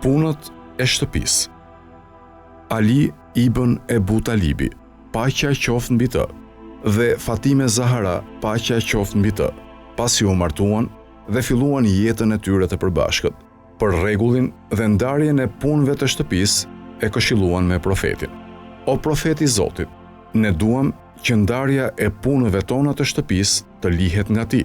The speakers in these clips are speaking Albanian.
Punët e shtëpisë. Ali ibn Ebu Talibi, paqja qoftë mbi të, dhe Fatime Zahara, paqja qoftë mbi të, pasi u martuan dhe filluan jetën e tyre të përbashkët. Për rregullin dhe ndarjen e punëve të shtëpisë e këshilluan me profetin. O profeti i Zotit, ne duam që ndarja e punëve tona të shtëpisë të lihet nga ti.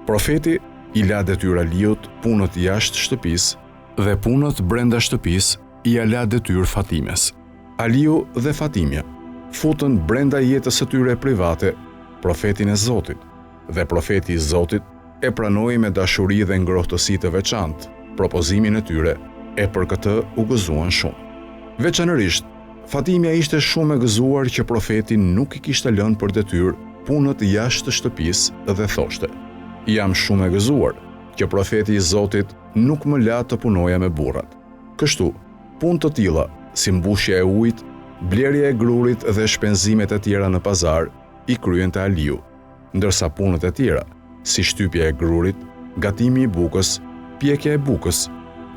Profeti i la detyr Aliut punët jashtë shtëpisë dhe punët brenda shtëpisë i la detyr Fatimes. Aliu dhe Fatimja futën brenda jetës së tyre private profetin e Zotit, dhe profeti i Zotit e pranoi me dashuri dhe ngrohtësi të veçantë propozimin e tyre, e për këtë u gëzuan shumë. Veçanërisht, Fatimja ishte shumë e gëzuar që profeti nuk i kishte lënë për detyrë punët jashtë shtëpisë dhe thoshte: "Jam shumë e gëzuar që profeti i Zotit nuk më la të punoja me burrat." Kështu, punë të tilla si mbushja e ujit, blerja e grurit dhe shpenzimet e tjera në pazar i kryente Aliu, ndërsa punët e tjera, si shtypja e grurit, gatimi i bukës, pjekja e bukës,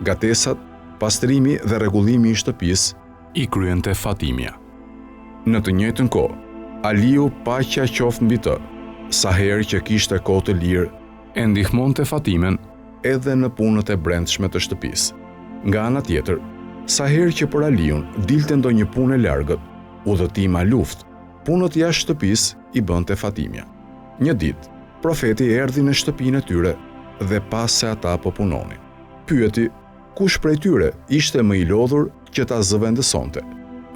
gatesat, pastrimi dhe rregullimi i shtëpisë, i kryente Fatimja. Në të njëjtën kohë, Aliu, paqja qoftë mbi të, sa herë që kishte kohë të lirë, e ndihmonte Fatimen edhe në punët e brendshme të shtëpisë. Nga ana tjetër, sa herë që për Aliun dilte ndonjë punë e largët, udhëtim a luftë, punët jashtë shtëpisë i bënte Fatimja. Një ditë, profeti erdhi në shtëpinë e tyre dhe pas se ata po punonin, pyeti kush prej tyre ishte më i lodhur që ta zëvendësonte.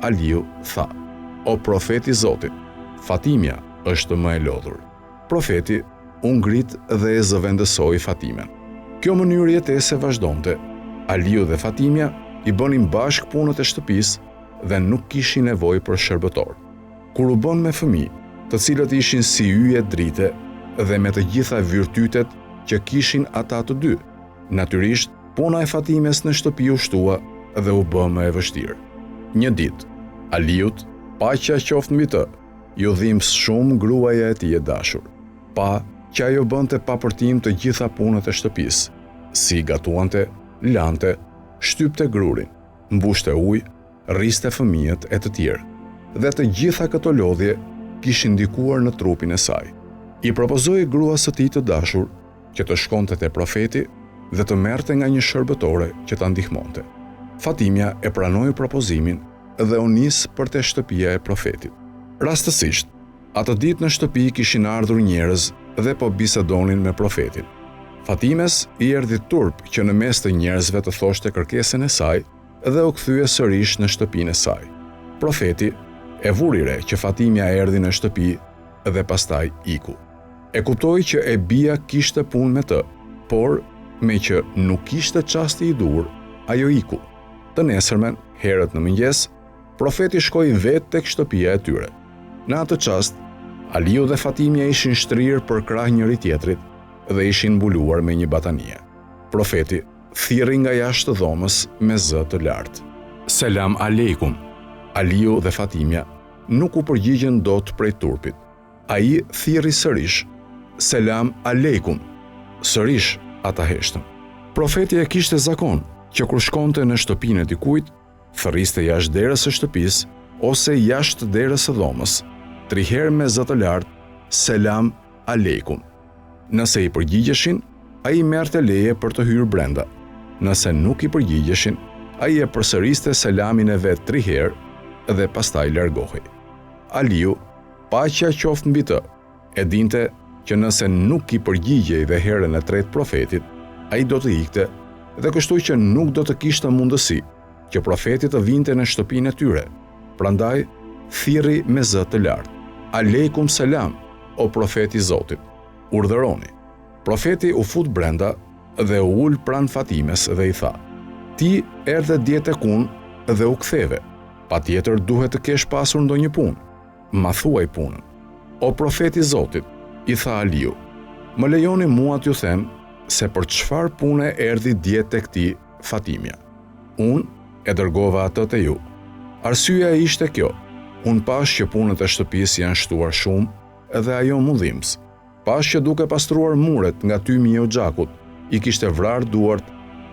Aliu tha: "O profeti i Zotit, Fatimja është më e lodhur." Profeti u ngrit dhe e zëvendësoi Fatimen. Kjo mënyrë jetese vazhdonte. Aliu dhe Fatimja i bënin bashk punët e shtëpisë dhe nuk kishin nevojë për shërbëtor. Kur u bën me fëmijë, të cilët ishin si yje drite dhe me të gjitha virtytet që kishin ata të dy, natyrisht puna e Fatimes në shtëpi u shtua dhe u bë më e vështirë. Një ditë, Aliut, paqja qoftë mbi të, ju dhimbs shumë gruaja e tij e dashur. Pa që ajo bënte papërtim të gjitha punët e shtëpisë, si gatuante, lante, shtypte grurin, mbushte ujë, rriste fëmijët e të tjerë. Dhe të gjitha këto lodhje kishin ndikuar në trupin e saj. I propozoi gruas së tij të dashur që të shkonte te profeti dhe të merrte nga një shërbëtore që ta ndihmonte. Fatimja e pranoi propozimin dhe u nis për te shtëpia e profetit. Rastësisht, atë ditë në shtëpi kishin ardhur njerëz dhe po bisedonin me profetin. Fatimes i erdhi turp që në mes të njerëzve të thoshte kërkesën e saj dhe u kthye sërish në shtëpinë e saj. Profeti e vuri re që Fatimja erdhi në shtëpi dhe pastaj iku. E kuptoi që e bia kishte punë me të, por me që nuk kishte çasti i dur, ajo iku. Të nesërmen, herët në mëngjes, profeti shkoi vetë tek shtëpia e tyre. Në atë çast, Aliu dhe Fatimja ishin shtrirë për krah njëri tjetrit dhe ishin mbuluar me një batanie. Profeti thirri nga jashtë dhomës me zë të lartë: "Selam aleikum." Aliu dhe Fatimja nuk u përgjigjen dot prej turpit. Ai thirri sërish: "Selam aleikum." Sërish ata heshtën. Profeti e kishte zakon që kur shkonte në shtëpinë e dikujt, thërriste jashtë derës së shtëpisë ose jashtë derës së dhomës, 3 herë me zë të lartë: "Selam aleikum." Nëse i përgjigjeshin, ai merrte leje për të hyrë brenda. Nëse nuk i përgjigjeshin, ai e përsëriste selamin e vet 3 herë dhe pastaj largohej. Aliu, paqja qoftë mbi të, e dinte që nëse nuk i përgjigjej dhe herën e tretë profetit, ai do të ikte dhe kështu që nuk do të kishte mundësi që profeti të vinte në shtëpinë e tyre. Prandaj thirri me zë të lartë: "Aleikum selam, o profeti i Zotit." Urdhëroni. Profeti u fut brenda dhe u ul pranë Fatimes dhe i tha: "Ti erdhe dje tek unë dhe u ktheve. Patjetër duhet të kesh pasur ndonjë punë. Ma thuaj punën." "O profeti i Zotit," i tha Aliu, "më lejoni mua t'ju them se për çfarë pune erdhi dje tek ti, Fatimja. Unë e dërgova atë te ju. Arsyeja ishte kjo: unë pash që punët e shtëpisë janë shtuar shumë dhe ajo mu dhimbs. Pash që duke pastruar muret nga tymi i Oxhakut, i kishte vrarë duart,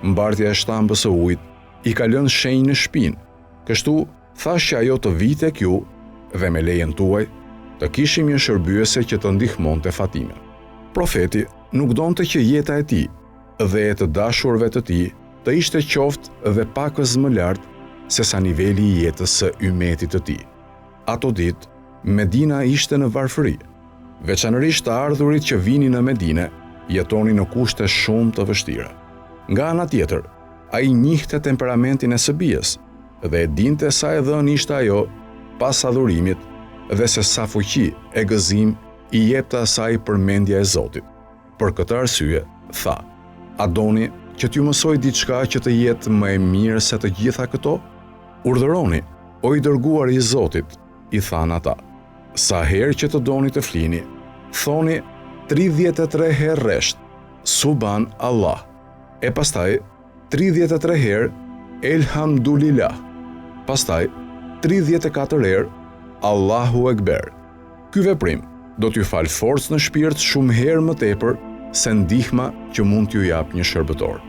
mbartja e shtambës së ujit, i ka lënë shenjë në shpinë, kështu thash që ajo të vijë tek ju dhe me lejen tuaj të kishim një shërbyese që të ndihmonte Fatimen. Profeti nuk donte që jeta e tij dhe e të dashurve të tij të ishte qoftë dhe pakës më lart se sa niveli i jetës së ymetit të tij. Ato ditë Medina ishte në varfëri. Veçanërisht të ardhurit që vinin në Medinë jetonin në kushte shumë të vështira. Nga ana tjetër, ai njihte temperamentin e Sabijes dhe e dinte sa e dhënë ishte ajo pas adhurimit dhe se sa fuqi e gëzim i jepte asaj përmendja e Zotit. Për këtë arsye, tha: "A doni që t'ju mësoj diçka që të jetë më e mirë se të gjitha këto? Urdhëroni, o i dërguar i Zotit", i thanë ata. "Sa herë që të doni të flini, thoni 33 herë rresht, Subhan Allah, e pastaj 33 herë Elhamdulillah, pastaj 34 herë Allahu Ekber. Ky veprim do t'ju falë forcë në shpirt shumë herë më tepër se ndihma që mund t'ju jap një shërbëtor."